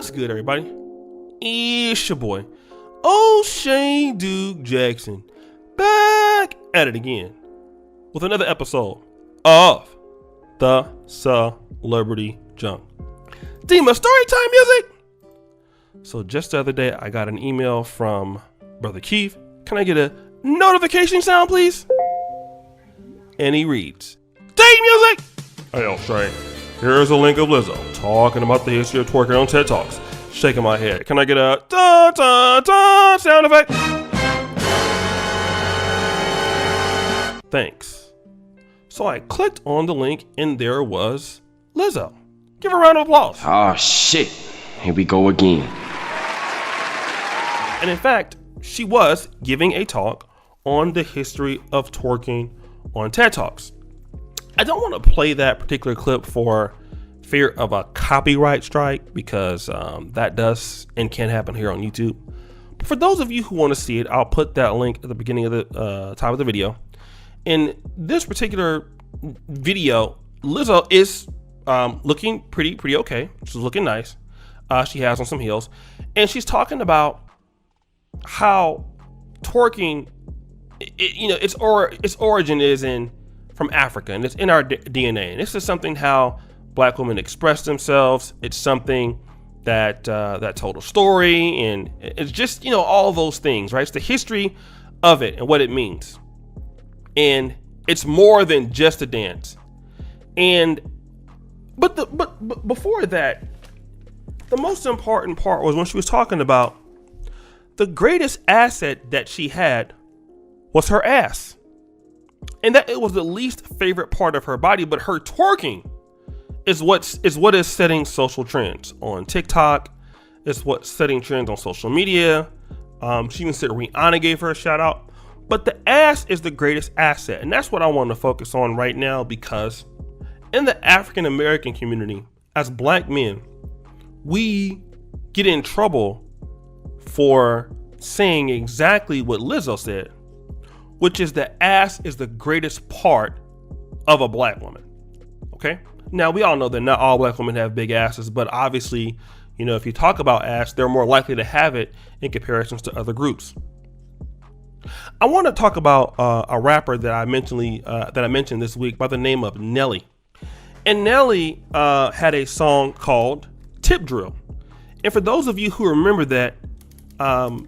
What's good, everybody? It's your boy, O'Shane Duke Jackson, back at it again with another episode of the Celebrity Junk. Dima, storytime music! So just the other day, I got an email from Brother Keith. Can I get a notification sound, please? And he reads, Date music! Hey, O'Shane, here's a link of Lizzo talking about the history of twerking on TED Talks. Shaking my head. Can I get a da-da-da sound effect? Thanks. So I clicked on the link and there was Lizzo. Give her a round of applause. Oh shit, here we go again. And in fact, she was giving a talk on the history of twerking on TED Talks. I don't want to play that particular clip for fear of a copyright strike because that does and can happen here on YouTube. But for those of you who want to see it, I'll put that link at the beginning of the top of the video. In this particular video, Lizzo is looking pretty okay. She's looking nice. She has on some heels, and she's talking about how twerking, its origin is from Africa, and it's in our DNA. And this is something how Black women express themselves. It's something that told a story, and it's just all those things, right? It's the history of it and what it means, and it's more than just a dance. But before that, the most important part was when she was talking about the greatest asset that she had was her ass, and that it was the least favorite part of her body, but her twerking is what is setting social trends on TikTok. It's what's setting trends on social media. She even said Rihanna gave her a shout out. But the ass is the greatest asset, and that's what I want to focus on right now, because in the African American community, as Black men, we get in trouble for saying exactly what Lizzo said, which is the ass is the greatest part of a Black woman. Okay? Now, we all know that not all Black women have big asses, but obviously, if you talk about ass, they're more likely to have it in comparisons to other groups. I want to talk about a rapper that I mentioned this week by the name of Nelly. And Nelly had a song called Tip Drill. And for those of you who remember that, the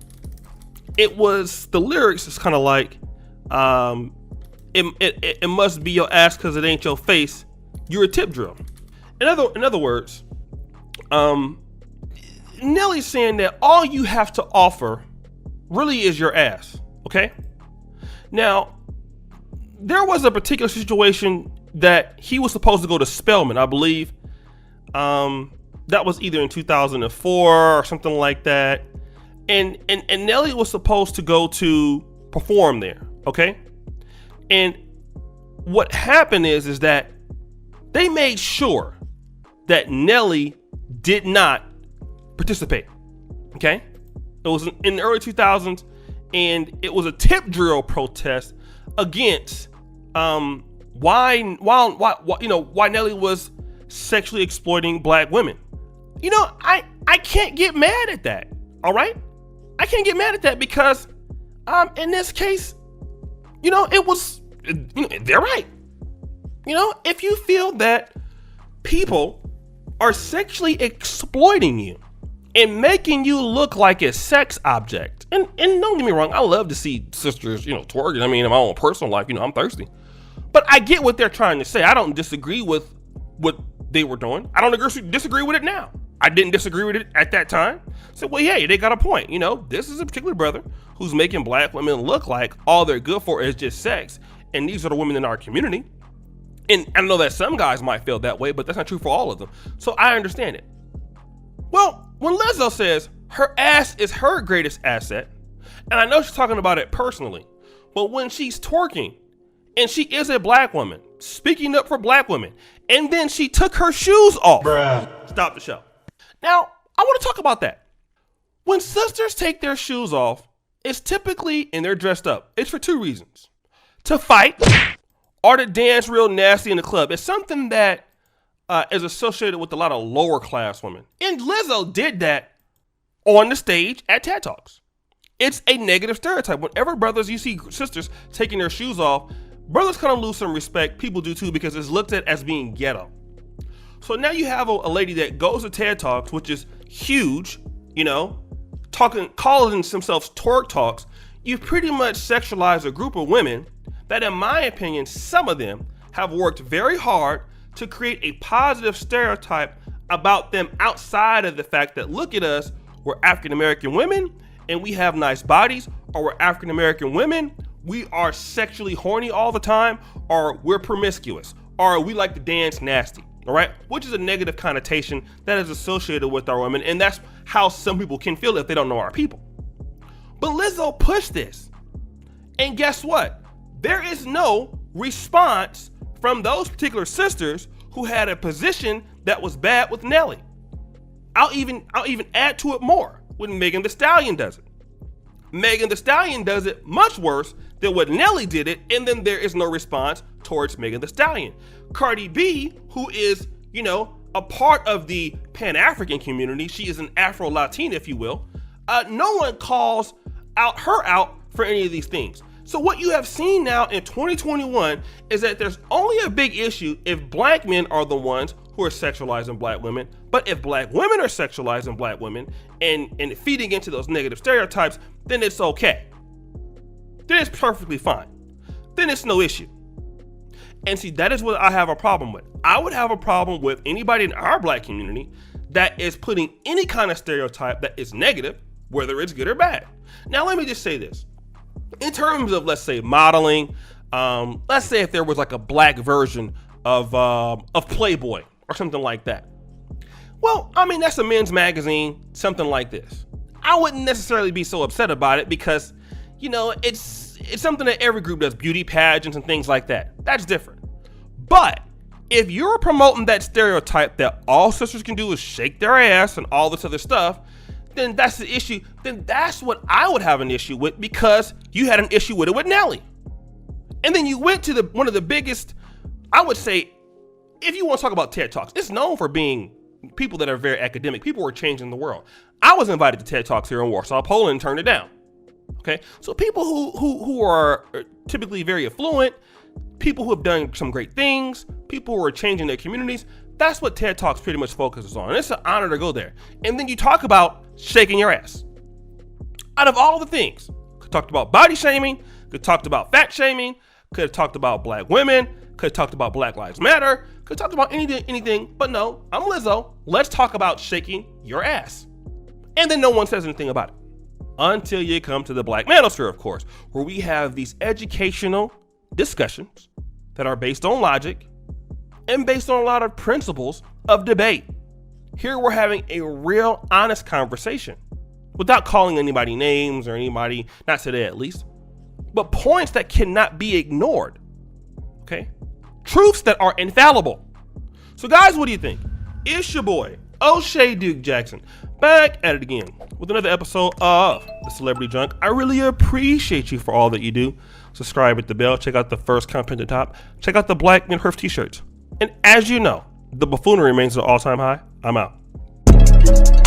lyrics is kind of like, it must be your ass because it ain't your face. You're a tip drill. In other words, Nelly's saying that all you have to offer really is your ass. Okay. Now, there was a particular situation that he was supposed to go to Spelman, I believe. That was either in 2004 or something like that. And Nelly was supposed to go to perform there. Okay. And what happened is that they made sure that Nelly did not participate. Okay. It was in the early 2000s, and it was a tip drill protest against why Nelly was sexually exploiting Black women. I can't get mad at that. All right, I can't get mad at that because in this case, it was they're right. If you feel that people are sexually exploiting you and making you look like a sex object, and don't get me wrong, I love to see sisters, twerking. I mean, in my own personal life, I'm thirsty. But I get what they're trying to say. I don't disagree with what they were doing. I don't disagree with it now. I didn't disagree with it at that time. So, well, yeah, they got a point. This is a particular brother who's making Black women look like all they're good for is just sex. And these are the women in our community. And I know that some guys might feel that way, but that's not true for all of them. So I understand it. Well, when Lizzo says her ass is her greatest asset, and I know she's talking about it personally, but when she's twerking and she is a Black woman, speaking up for Black women, and then she took her shoes off. Bruh. Stop the show. Now, I want to talk about that. When sisters take their shoes off, it's typically, and they're dressed up, it's for two reasons. To fight or to dance real nasty in the club. It's something that is associated with a lot of lower class women. And Lizzo did that on the stage at TED Talks. It's a negative stereotype. Whenever brothers, you see sisters taking their shoes off, brothers kind of lose some respect. People do too, because it's looked at as being ghetto. So now you have a lady that goes to TED Talks, which is huge, calling themselves twerk talks. You've pretty much sexualized a group of women that, in my opinion, some of them have worked very hard to create a positive stereotype about them outside of the fact that, look at us, we're African American women and we have nice bodies, or we're African American women, we are sexually horny all the time, or we're promiscuous, or we like to dance nasty, all right? Which is a negative connotation that is associated with our women, and that's how some people can feel if they don't know our people. But Lizzo pushed this, and guess what? There is no response from those particular sisters who had a position that was bad with Nelly. I'll even add to it more when Megan Thee Stallion does it. Megan Thee Stallion does it much worse than what Nelly did it, and then there is no response towards Megan Thee Stallion. Cardi B, who is, a part of the Pan-African community, she is an Afro-Latina, if you will, no one calls her out for any of these things. So what you have seen now in 2021 is that there's only a big issue if black men are the ones who are sexualizing black women. But if black women are sexualizing black women and feeding into those negative stereotypes, then it's okay. Then it's perfectly fine. Then it's no issue. And see, that is what I have a problem with. I would have a problem with anybody in our black community that is putting any kind of stereotype that is negative, whether it's good or bad. Now, let me just say this. In terms of, let's say, modeling, let's say if there was like a black version of Playboy or something like that. Well, that's a men's magazine, something like this. I wouldn't necessarily be so upset about it because, it's something that every group does, beauty pageants and things like that. That's different. But if you're promoting that stereotype that all sisters can do is shake their ass and all this other stuff, then that's the issue. Then that's what I would have an issue with, because you had an issue with it with Nelly. And then you went to one of the biggest, I would say, if you want to talk about TED Talks, it's known for being people that are very academic. People who are changing the world. I was invited to TED Talks here in Warsaw, Poland, and turned it down. Okay, so people who are typically very affluent, people who have done some great things, people who are changing their communities, that's what TED Talks pretty much focuses on. And it's an honor to go there. And then you talk about shaking your ass. Out of all the things, could have talked about body shaming, could have talked about fat shaming, could have talked about black women, could have talked about Black Lives Matter, could have talked about anything, but no, I'm Lizzo. Let's talk about shaking your ass. And then no one says anything about it. Until you come to the Black Manosphere, of course, where we have these educational discussions that are based on logic and based on a lot of principles of debate. Here we're having a real honest conversation without calling anybody names or anybody, not today at least, but points that cannot be ignored. Okay? Truths that are infallible. So guys, what do you think? It's your boy, O'Shea Duke Jackson, back at it again with another episode of The Celebrity Junk. I really appreciate you for all that you do. Subscribe, hit the bell, check out the first comment at the top, check out the Black Men Herf t-shirts. And as you know, the buffoonery remains at an all-time high. I'm out.